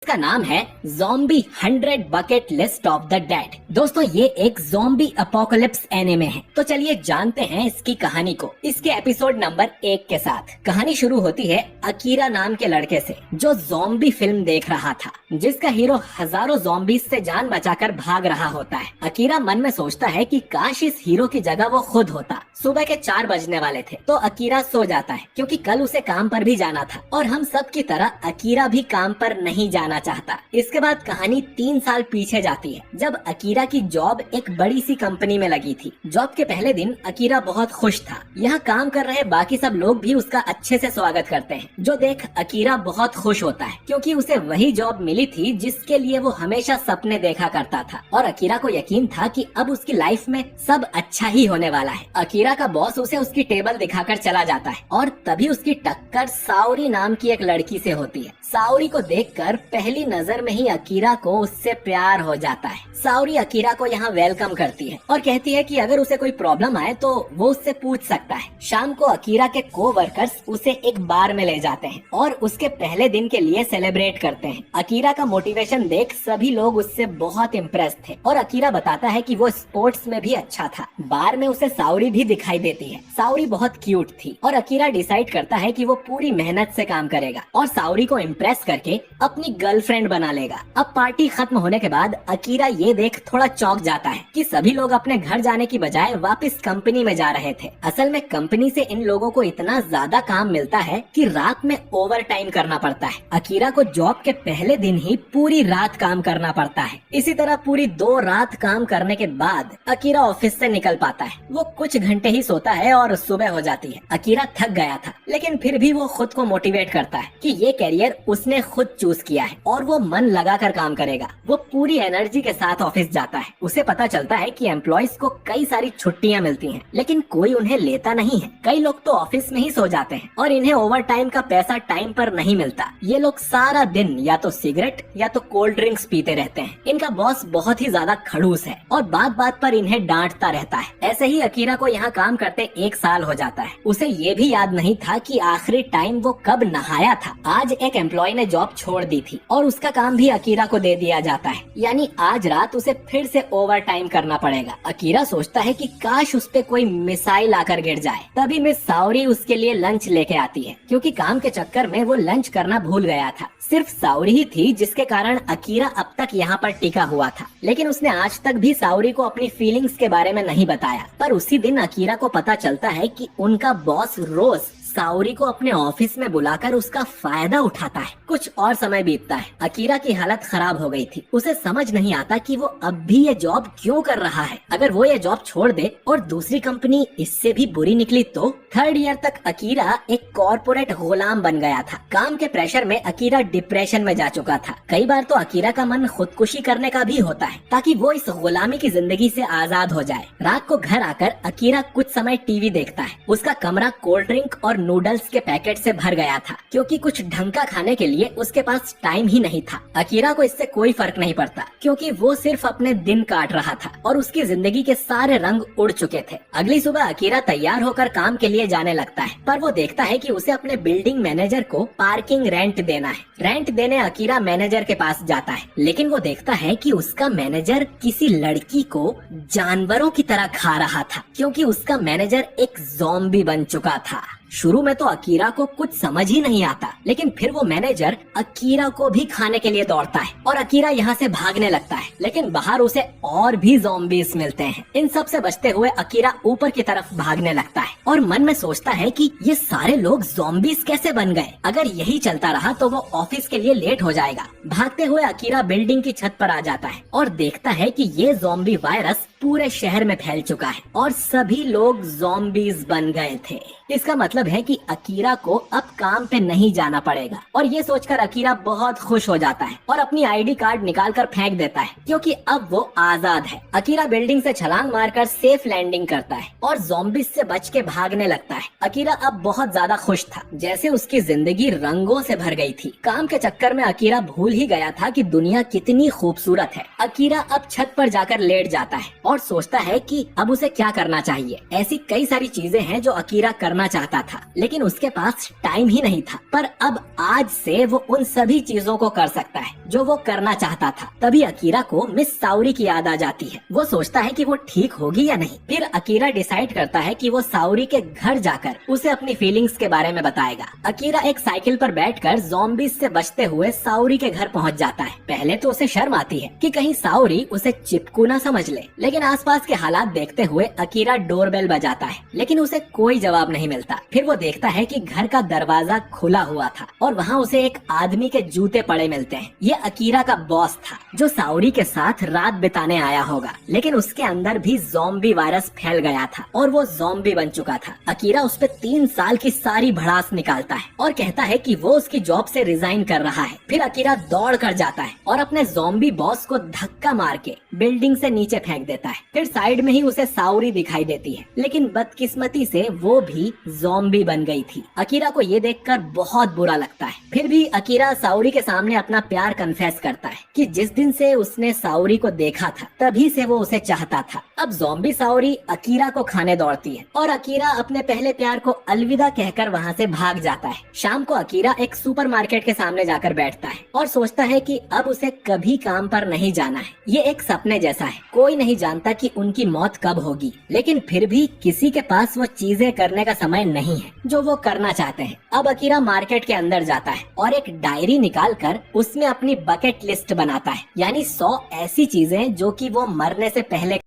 इसका नाम है zombie 100 bucket list of the dead. दोस्तों ये एक ज़ॉम्बी अपोकलिप्स एनिमे है। तो चलिए जानते हैं इसकी कहानी को इसके एपिसोड नंबर 1 के साथ। कहानी शुरू होती है अकीरा नाम के लड़के से जो ज़ॉम्बी फिल्म देख रहा था, जिसका हीरो हजारों ज़ॉम्बीज से जान बचाकर भाग रहा होता है। अकीरा मन में सोचता है कि काश इस हीरो की जगह वो खुद होता। सुबह के 4 बजने वाले थे तो अकीरा सो जाता है क्योंकि कल उसे काम पर भी जाना था और हम सब की तरह अकीरा भी काम पर नहीं जाना चाहता। इसके बाद कहानी 3 साल पीछे जाती है जब अकीरा की जॉब एक बड़ी सी कंपनी में लगी थी। जॉब के पहले दिन अकीरा बहुत खुश था। यहाँ काम कर रहे बाकी सब लोग भी उसका अच्छे से स्वागत करते हैं, जो देख अकीरा बहुत खुश होता है क्योंकि उसे वही जॉब मिली थी जिसके लिए वो हमेशा सपने देखा करता था। और अकीरा को यकीन था कि अब उसकी लाइफ में सब अच्छा ही होने वाला है। अकीरा का बॉस उसे उसकी टेबल दिखाकर चला जाता है और तभी उसकी टक्कर साओरी नाम की एक लड़की से होती है। साओरी को देखकर पहली नजर में ही अकीरा को उससे प्यार हो जाता है। साओरी अकीरा को यहाँ वेलकम करती है और कहती है कि अगर उसे कोई प्रॉब्लम आए तो वो उससे पूछ सकता है। शाम को अकीरा के को-वर्कर्स उसे एक बार में ले जाते हैं और उसके पहले दिन के लिए सेलिब्रेट करते हैं। अकीरा का मोटिवेशन देख सभी लोग उससे बहुत इम्प्रेस थे और अकीरा बताता है कि वो स्पोर्ट्स में भी अच्छा था। बार में उसे साओरी भी दिखाई देती है। साओरी बहुत क्यूट थी और अकीरा डिसाइड करता है कि वो पूरी मेहनत से काम करेगा और साओरी को इम्प्रेस करके अपनी गर्लफ्रेंड बना लेगा। अब पार्टी खत्म होने के बाद अकीरा ये देख थोड़ा चौंक जाता है कि सभी लोग अपने घर जाने की बजाय वापस कंपनी में जा रहे थे। असल में कंपनी से इन लोगों को इतना ज्यादा काम मिलता है कि रात में ओवर टाइम करना पड़ता है। अकीरा को जॉब के पहले दिन ही पूरी रात काम करना पड़ता है। इसी तरह पूरी 2 रात काम करने के बाद अकीरा ऑफिस से निकल पाता है। वो कुछ घंटे ही सोता है और सुबह हो जाती है। अकीरा थक गया था लेकिन फिर भी वो खुद को मोटिवेट करता है कि ये कैरियर उसने खुद चूज किया है और वो मन लगाकर काम करेगा। वो पूरी एनर्जी के साथ ऑफिस जाता है। उसे पता चलता है कि एम्प्लॉयज को कई सारी छुट्टियां मिलती हैं, लेकिन कोई उन्हें लेता नहीं है। कई लोग तो ऑफिस में ही सो जाते हैं और इन्हें ओवर टाइम का पैसा टाइम पर नहीं मिलता। ये लोग सारा दिन या तो सिगरेट या तो कोल्ड ड्रिंक्स पीते रहते हैं। इनका बॉस बहुत ही ज्यादा खड़ूस है और बात बात पर इन्हें डांटता रहता है। ऐसे ही अकीरा को यहाँ काम करते 1 साल हो जाता है। उसे ये भी याद नहीं था कि आखिरी टाइम वो कब नहाया था। आज एक एम्प्लॉय ने जॉब छोड़ दी थी और उसका काम भी अकीरा को दे दिया जाता है, यानी आज रात उसे फिर से ओवर टाइम करना पड़ेगा। अकीरा सोचता है कि काश उस पे कोई मिसाइल आकर गिर जाए। तभी मिस साओरी उसके लिए लंच लेके आती है क्योंकि काम के चक्कर में वो लंच करना भूल गया था। सिर्फ साओरी ही थी जिसके कारण अकीरा अब तक यहाँ पर टिका हुआ था, लेकिन उसने आज तक भी साओरी को अपनी फीलिंग्स के बारे में नहीं बताया। पर उसी दिन अकीरा को पता चलता है कि उनका बॉस रोज साओरी को अपने ऑफिस में बुलाकर उसका फायदा उठाता है। कुछ और समय बीतता है। अकीरा की हालत खराब हो गई थी। उसे समझ नहीं आता कि वो अब भी ये जॉब क्यों कर रहा है। अगर वो ये जॉब छोड़ दे और दूसरी कंपनी इससे भी बुरी निकली तो। 3rd ईयर तक अकीरा एक कॉर्पोरेट गुलाम बन गया था। काम के प्रेशर में अकीरा डिप्रेशन में जा चुका था। कई बार तो अकीरा का मन खुदकुशी करने का भी होता है ताकि वो इस गुलामी की जिंदगी से आजाद हो जाए। रात को घर आकर अकीरा कुछ समय टीवी देखता है। उसका कमरा कोल्ड ड्रिंक और नूडल्स के पैकेट से भर गया था क्योंकि कुछ ढंग का खाने के लिए उसके पास टाइम ही नहीं था। अकीरा को इससे कोई फर्क नहीं पड़ता क्योंकि वो सिर्फ अपने दिन काट रहा था और उसकी जिंदगी के सारे रंग उड़ चुके थे। अगली सुबह अकीरा तैयार होकर काम के लिए जाने लगता है, पर वो देखता है कि उसे अपने बिल्डिंग मैनेजर को पार्किंग रेंट देना है। रेंट देने अकीरा मैनेजर के पास जाता है, लेकिन वो देखता है कि उसका मैनेजर किसी लड़की को जानवरों की तरह खा रहा था क्योंकि उसका मैनेजर एक ज़ॉम्बी बन चुका था। शुरू में तो अकीरा को कुछ समझ ही नहीं आता, लेकिन फिर वो मैनेजर अकीरा को भी खाने के लिए दौड़ता है और अकीरा यहाँ से भागने लगता है, लेकिन बाहर उसे और भी ज़ॉम्बीज मिलते हैं। इन सब से बचते हुए अकीरा ऊपर की तरफ भागने लगता है और मन में सोचता है कि ये सारे लोग ज़ॉम्बीज कैसे बन गए। अगर यही चलता रहा तो वो ऑफिस के लिए लेट हो जाएगा। भागते हुए अकीरा बिल्डिंग की छत पर आ जाता है और देखता है कि ये ज़ॉम्बी वायरस पूरे शहर में फैल चुका है और सभी लोग ज़ॉम्बीज बन गए थे। इसका मतलब है कि अकीरा को अब काम पे नहीं जाना पड़ेगा और ये सोचकर अकीरा बहुत खुश हो जाता है और अपनी आईडी कार्ड निकालकर फेंक देता है क्योंकि अब वो आजाद है। अकीरा बिल्डिंग से छलांग मारकर सेफ लैंडिंग करता है और ज़ॉम्बीज से बच के भागने लगता है। अकीरा अब बहुत ज्यादा खुश था, जैसे उसकी जिंदगी रंगों से भर गई थी। काम के चक्कर में अकीरा भूल ही गया था कि दुनिया कितनी खूबसूरत है। अकीरा अब छत पर जाकर लेट जाता है और सोचता है कि अब उसे क्या करना चाहिए। ऐसी कई सारी चीजें हैं जो अकीरा करना चाहता था, लेकिन उसके पास टाइम ही नहीं था। पर अब आज से वो उन सभी चीजों को कर सकता है जो वो करना चाहता था। तभी अकीरा को मिस साउरी की याद आ जाती है। वो सोचता है कि वो ठीक होगी या नहीं। फिर अकीरा डिसाइड करता है कि वो साउरी के घर जाकर उसे अपनी फीलिंग्स के बारे में बताएगा। अकीरा एक साइकिल पर बैठकर ज़ॉम्बीज़ से बचते हुए साउरी के घर पहुंच जाता है। पहले तो उसे शर्म आती है कि कहीं साउरी उसे चिपकू न समझ ले, लेकिन आसपास के हालात देखते हुए अकीरा डोरबेल बजाता है, लेकिन उसे कोई जवाब नहीं मिलता। फिर वो देखता है कि घर का दरवाजा खुला हुआ था और वहाँ उसे एक आदमी के जूते पड़े मिलते हैं। ये अकीरा का बॉस था जो साउरी के साथ रात बिताने आया होगा, लेकिन उसके अंदर भी ज़ॉम्बी वायरस फैल गया था और वो ज़ॉम्बी बन चुका था। अकीरा उस पे 3 साल की सारी भड़ास निकालता है और कहता है कि वो उसकी जॉब से रिजाइन कर रहा है। फिर अकीरा दौड़ कर जाता है और अपने ज़ॉम्बी बॉस को धक्का मार के बिल्डिंग से नीचे फेंक देता है। फिर साइड में ही उसे साउरी दिखाई देती है, लेकिन बदकिस्मती से वो भी ज़ॉम्बी बन गई थी। अकीरा को ये देखकर बहुत बुरा लगता है। फिर भी अकीरा साउरी के सामने अपना प्यार कन्फेस करता है कि जिस दिन से उसने साउरी को देखा था तभी से वो उसे चाहता था। अब ज़ॉम्बी साउरी अकीरा को खाने दौड़ती है और अकीरा अपने पहले प्यार को अलविदा कहकर वहाँ से भाग जाता है। शाम को अकीरा एक सुपरमार्केट के सामने जाकर बैठता है और सोचता है कि अब उसे कभी काम पर नहीं जाना है। ये एक सपने जैसा है। कोई नहीं जानता कि उनकी मौत कब होगी, लेकिन फिर भी किसी के पास वो चीजें करने का समय नहीं है जो वो करना चाहते हैं। अब अकीरा मार्केट के अंदर जाता है और एक डायरी निकाल कर उसमें अपनी बकेट लिस्ट बनाता है, यानी 100 ऐसी चीजें जो कि वो मरने से पहले